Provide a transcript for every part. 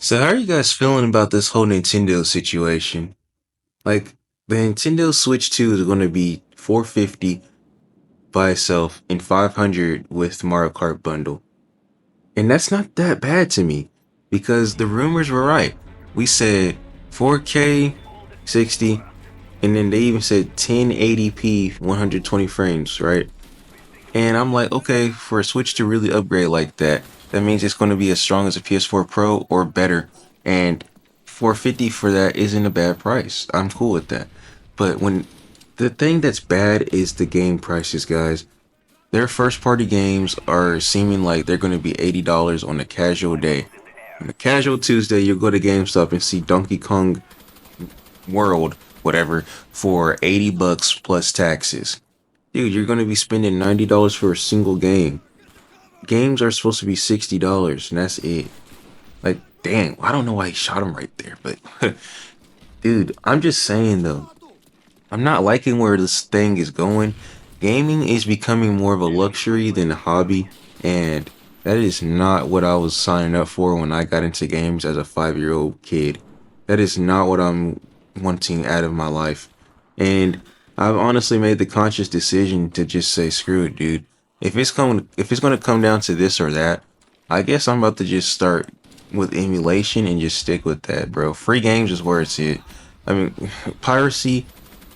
So how are you guys feeling about this whole Nintendo situation? Like the Nintendo Switch 2 is going to be 450 by itself and 500 with Mario Kart bundle. And that's not that bad to me because the rumors were right. We said 4K 60 and then they even said 1080p 120 frames, right? And I'm like, okay, for a Switch to really upgrade like that, that means it's going to be as strong as a PS4 Pro or better. And 450 for that isn't a bad price. I'm cool with that. But when the thing that's bad is the game prices, guys. Their first party games are seeming like they're going to be $80 on a casual day. On a casual Tuesday, you'll go to GameStop and see Donkey Kong World, whatever, for 80 bucks plus taxes. Dude, you're going to be spending $90 for a single game. Games are supposed to be $60 and that's it. Like, dang, I don't know why he shot him right there, but dude, I'm just saying though, I'm not liking where this thing is going. Gaming is becoming more of a luxury than a hobby, and that is not what I was signing up for when I got into games as a 5-year old kid. That is not what I'm wanting out of my life. And I've honestly made the conscious decision to just say, screw it, dude. If it's gonna come down to this or that, I guess I'm about to just start with emulation and just stick with that, bro. Free games is where it's at. I mean, piracy,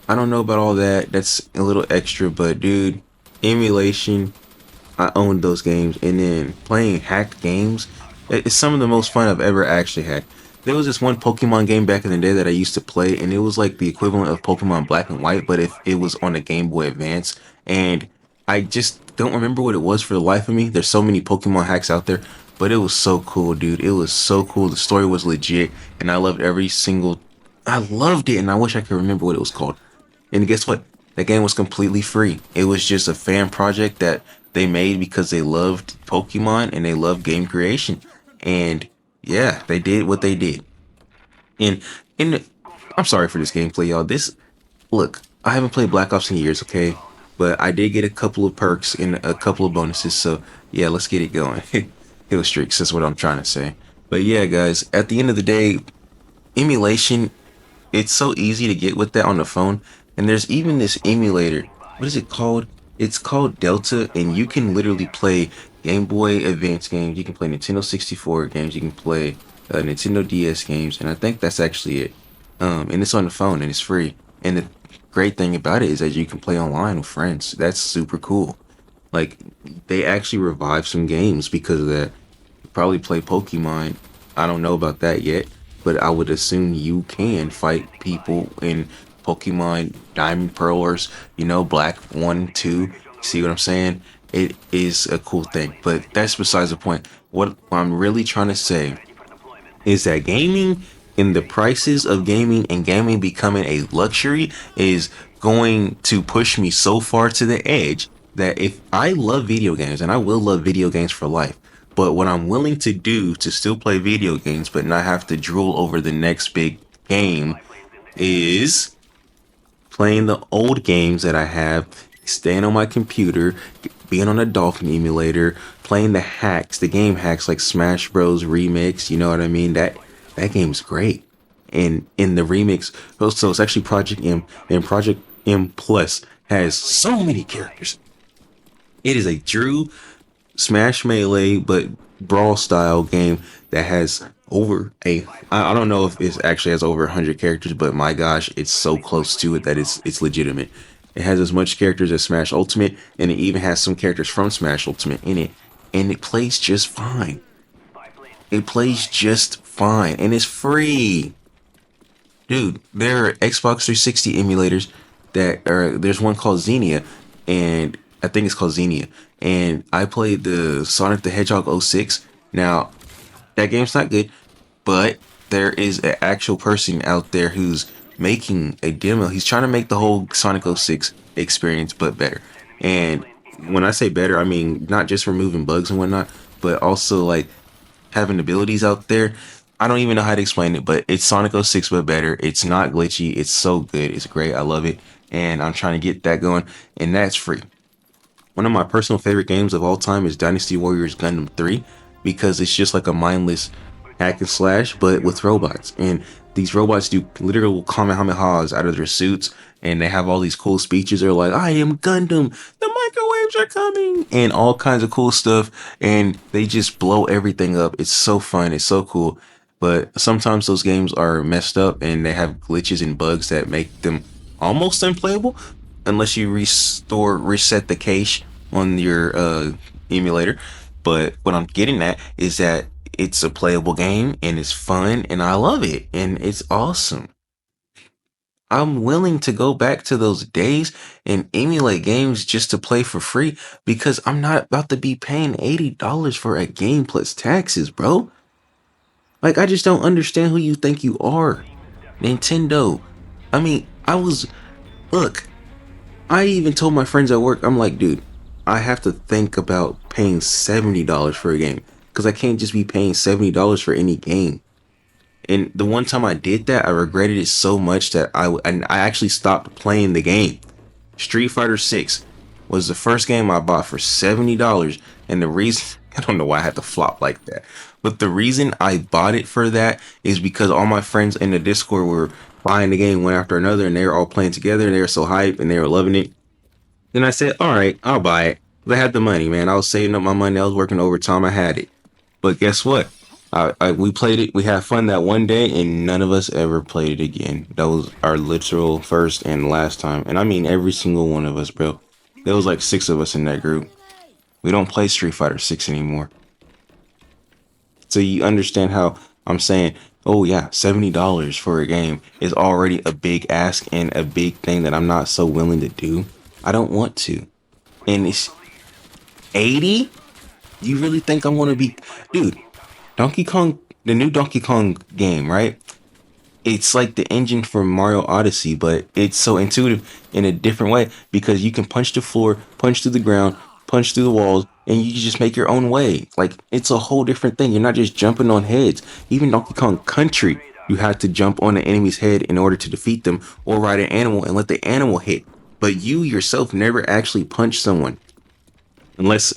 I don't know about all that. That's a little extra, but dude, emulation, I owned those games, and then playing hacked games, it's some of the most fun I've ever actually had. There was this one Pokemon game back in the day that I used to play, and it was like the equivalent of Pokemon Black and White, but if it was on a Game Boy Advance, and I just don't remember what it was for the life of me. There's so many Pokemon hacks out there, but it was so cool, dude. It was so cool. The story was legit, and I loved every single. I loved it, and I wish I could remember what it was called. And guess what? That game was completely free. It was just a fan project that they made because they loved Pokemon and they loved game creation. And yeah, they did what they did. And in I'm sorry for this gameplay, y'all. This look, I haven't played Black Ops in years, okay? But I did get a couple of perks and a couple of bonuses, so yeah, let's get it going. Kill streaks, that's what I'm trying to say. But yeah, guys, at the end of the day, emulation, it's so easy to get with that on the phone. And there's even this emulator. What is it called? It's called Delta, and you can literally play Game Boy Advance games. You can play Nintendo 64 games. You can play Nintendo DS games, and I think that's actually it. And it's on the phone and it's free. And the great thing about it is that you can play online with friends. That's super cool. Like they actually revived some games because of that. Probably play Pokemon. I don't know about that yet, but I would assume you can fight people in Pokemon Diamond Pearlers, Black 1, 2. See what I'm saying? It is a cool thing, but that's besides the point. What I'm really trying to say is that gaming and the prices of gaming and gaming becoming a luxury is going to push me so far to the edge that if I love video games and I will love video games for life, but what I'm willing to do to still play video games but not have to drool over the next big game is playing the old games that I have, staying on my computer, being on a Dolphin emulator, playing the hacks, the game hacks like Smash Bros. Remix. You know what I mean? That game's great. And in the remix, so it's actually Project M, and Project M Plus has so many characters. It is a true Smash Melee, but brawl style game that has over I don't know if it actually has over 100 characters, but my gosh, it's so close to it that it's legitimate. It has as much characters as Smash Ultimate, and it even has some characters from Smash Ultimate in it, and it plays just fine. It plays just fine, and it's free. Dude, there are Xbox 360 emulators that are, there's one called Xenia, and I think it's called Xenia, and I played the Sonic the Hedgehog '06. Now, that game's not good, but there is an actual person out there who's making a demo. He's trying to make the whole Sonic '06 experience, but better. And when I say better, I mean not just removing bugs and whatnot, but also like having abilities out there. I don't even know how to explain it, but it's Sonic '06 but better. It's not glitchy. It's so good. It's great. I love it. And I'm trying to get that going, and that's free. One of my personal favorite games of all time is Dynasty Warriors Gundam 3 because it's just like a mindless. hack and slash, but with robots. And these robots do literal kamehamehas out of their suits, and they have all these cool speeches. They're like, "I am Gundam. The microwaves are coming," and all kinds of cool stuff. And they just blow everything up. It's so fun. It's so cool. But sometimes those games are messed up and they have glitches and bugs that make them almost unplayable unless you reset the cache on your emulator. But what I'm getting at is that it's a playable game and it's fun and I love it and it's awesome. I'm willing to go back to those days and emulate games just to play for free because I'm not about to be paying $80 for a game plus taxes, bro. Like, I just don't understand who you think you are. Nintendo. I mean, look, I even told my friends at work, I'm like, dude, I have to think about paying $70 for a game because I can't just be paying $70 for any game. And the one time I did that, I regretted it so much that I actually stopped playing the game. Street Fighter 6 was the first game I bought for $70, and the reason I don't know why I had to flop like that, but the reason I bought it for that is because all my friends in the Discord were buying the game one after another, and they were all playing together, and they were so hyped, and they were loving it. Then I said, all right, I'll buy it. I had the money, man. I was saving up my money. I was working overtime. I had it. But guess what? We played it. We had fun that one day, and none of us ever played it again. That was our literal first and last time. And I mean every single one of us, bro. There was like 6 of us in that group. We don't play Street Fighter 6 anymore. So you understand how I'm saying, oh yeah, $70 for a game is already a big ask and a big thing that I'm not so willing to do. I don't want to. And it's 80? You really think I want to be, dude, Donkey Kong, the new Donkey Kong game, right? It's like the engine from Mario Odyssey, but it's so intuitive in a different way because you can punch the floor, punch through the ground, punch through the walls, and you can just make your own way. Like, it's a whole different thing. You're not just jumping on heads. Even Donkey Kong Country, you have to jump on the enemy's head in order to defeat them or ride an animal and let the animal hit. But you yourself never actually punch someone unless,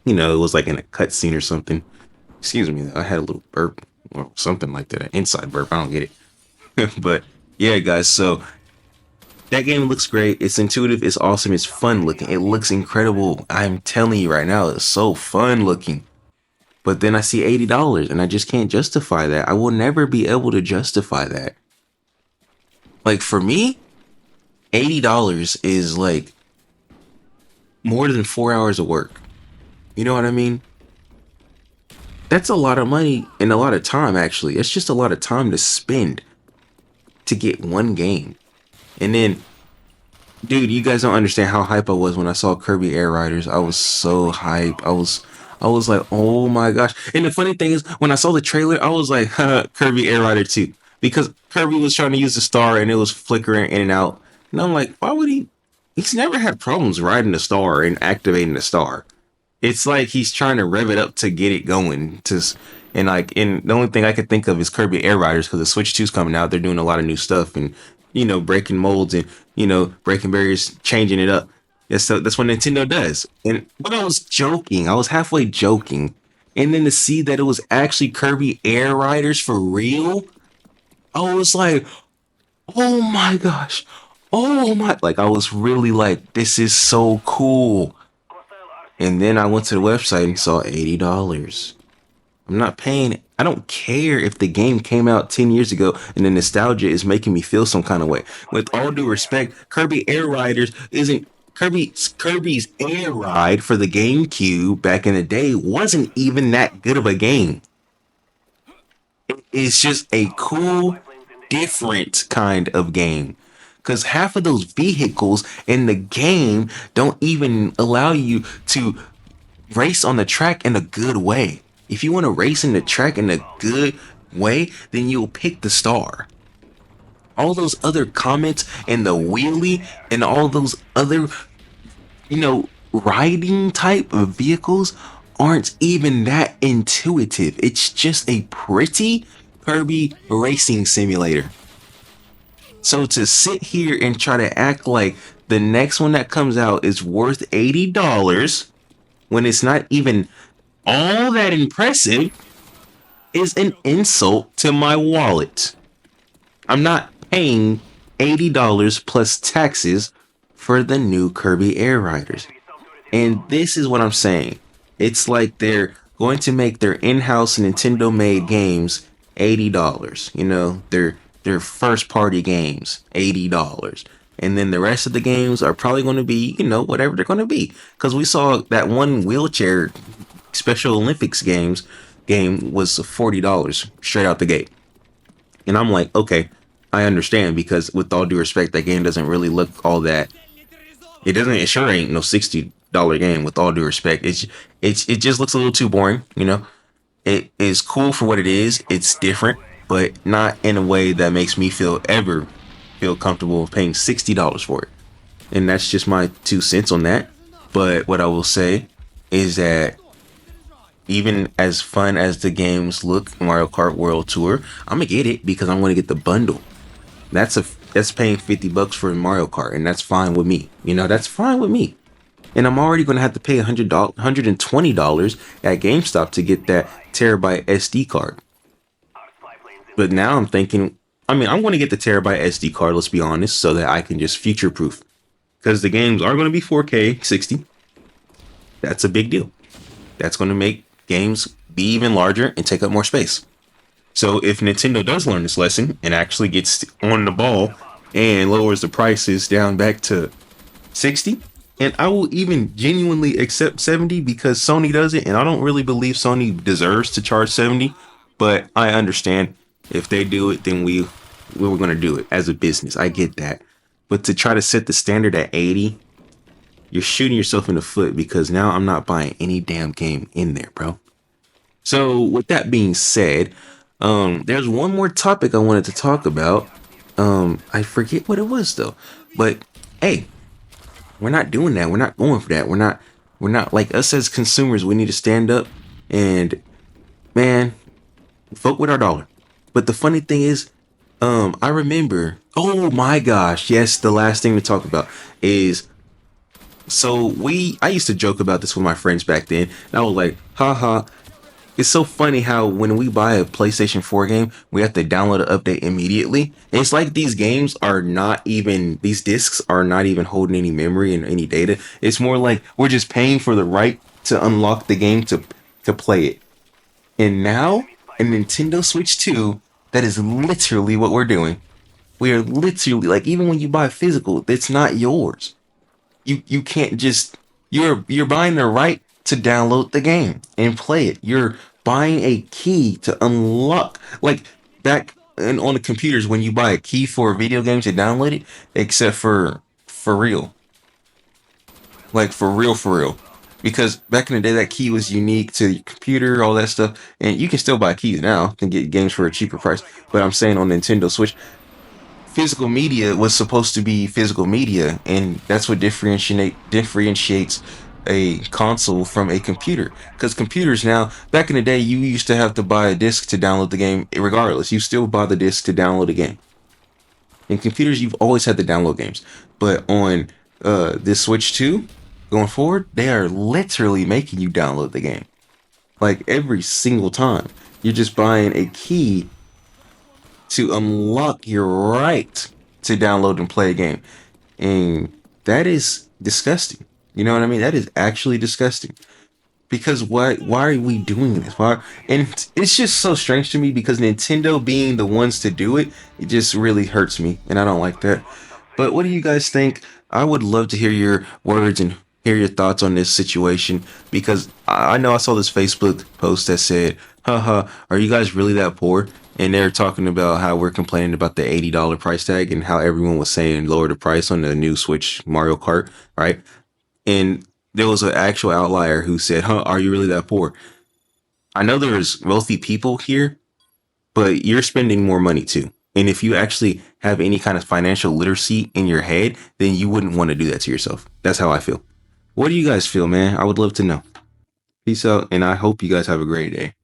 it was like in a cutscene or something. Excuse me, I had a little burp or something like that, an inside burp. I don't get it. But yeah, guys, so that game looks great. It's intuitive. It's awesome. It's fun looking. It looks incredible. I'm telling you right now, it's so fun looking. But then I see $80 and I just can't justify that. I will never be able to justify that. Like, for me, $80 is like more than 4 hours of work. You know what I mean? That's a lot of money and a lot of time, actually. It's just a lot of time to spend to get one game. And then, dude, you guys don't understand how hype I was when I saw Kirby Air Riders. I was so hype. I was like, oh my gosh. And the funny thing is, when I saw the trailer, I was like, Kirby Air Rider 2. Because Kirby was trying to use the star and it was flickering in and out. And I'm like, why would he? He's never had problems riding the star and activating the star. It's like he's trying to rev it up to get it going. And the only thing I could think of is Kirby Air Riders because the Switch 2's coming out. They're doing a lot of new stuff and, breaking molds and, breaking barriers, changing it up. That's what Nintendo does. But I was joking. I was halfway joking. And then to see that it was actually Kirby Air Riders for real, I was like, oh my gosh. Oh my. Like, I was really like, this is so cool. And then I went to the website and saw $80. I'm not paying. I don't care if the game came out 10 years ago and the nostalgia is making me feel some kind of way. With all due respect, Kirby Air Riders isn't Kirby's Air Ride for the GameCube back in the day wasn't even that good of a game. It's just a cool, different kind of game. Because half of those vehicles in the game don't even allow you to race on the track in a good way. If you want to race in the track in a good way, then you'll pick the star. All those other comments and the wheelie and all those other, riding type of vehicles aren't even that intuitive. It's just a pretty Kirby racing simulator. So to sit here and try to act like the next one that comes out is worth $80 when it's not even all that impressive, is an insult to my wallet. I'm not paying $80 plus taxes for the new Kirby Air Riders. And this is what I'm saying. It's like they're going to make their in-house Nintendo made games $80. You know, their first party games $80. And then the rest of the games are probably going to be, you know, whatever they're going to be. Because we saw that one wheelchair Special Olympics game was $40 straight out the gate. And I'm like, okay, I understand because with all due respect, that game doesn't really look all that. It doesn't. It sure ain't no $60 game. With all due respect, it just looks a little too boring. You know, it is cool for what it is. It's different, but not in a way that makes me feel comfortable paying $60 for it. And that's just my 2 cents on that. But what I will say is that even as fun as the games look, Mario Kart World Tour, I'm gonna get it because I'm gonna get the bundle. That's paying $50 for Mario Kart, and that's fine with me. You know, that's fine with me. And I'm already gonna have to pay $120 at GameStop to get that terabyte SD card. But now I'm thinking, I mean, I'm gonna get the terabyte SD card. Let's be honest, so that I can just future proof because the games are gonna be 4K 60. That's a big deal. That's gonna make games be even larger and take up more space. So if Nintendo does learn this lesson and actually gets on the ball and lowers the prices down back to 60, and I will even genuinely accept 70 because Sony does it, and I don't really believe Sony deserves to charge 70, but I understand if they do it, then we were going to do it as a business. I get that. But to try to set the standard at 80, you're shooting yourself in the foot because now I'm not buying any damn game in there, bro. So with that being said, there's one more topic I wanted to talk about. I forget what it was though. But hey, we're not doing that. We're not going for that. We're not like us as consumers. We need to stand up and man, vote with our dollar. But the funny thing is, I remember. Oh my gosh, yes. The last thing to talk about is I used to joke about this with my friends back then. And I was like, haha, it's so funny how when we buy a PlayStation 4 game, we have to download an update immediately. And it's like these discs are not even holding any memory and any data. It's more like we're just paying for the right to unlock the game to play it. And now, a Nintendo Switch 2, that is literally what we're doing. We are literally, like, even when you buy physical, it's not yours. You can't just you're buying the right to download the game and play it. You're buying a key to unlock like back and on the computers when you buy a key for a video game to download it, except for real. Like for real. Because back in the day that key was unique to your computer, all that stuff, and you can still buy keys now and get games for a cheaper price. But I'm saying on Nintendo Switch, physical media was supposed to be physical media, and that's what differentiates a console from a computer. Because computers now, back in the day, you used to have to buy a disc to download the game. Regardless, you still buy the disc to download a game. In computers, you've always had to download games, but on this Switch 2, going forward, they are literally making you download the game. Like every single time, you're just buying a key to unlock your right to download and play a game. And that is disgusting. You know what I mean? That is actually disgusting. Because why are we doing this? Why? And it's just so strange to me because Nintendo being the ones to do it, it just really hurts me. And I don't like that. But what do you guys think? I would love to hear your words and hear your thoughts on this situation because I know I saw this Facebook post that said, haha, are you guys really that poor? And they're talking about how we're complaining about the $80 price tag and how everyone was saying lower the price on the new Switch Mario Kart, right? And there was an actual outlier who said, huh, are you really that poor? I know there's wealthy people here, but you're spending more money too. And if you actually have any kind of financial literacy in your head, then you wouldn't want to do that to yourself. That's how I feel. What do you guys feel, man? I would love to know. Peace out, and I hope you guys have a great day.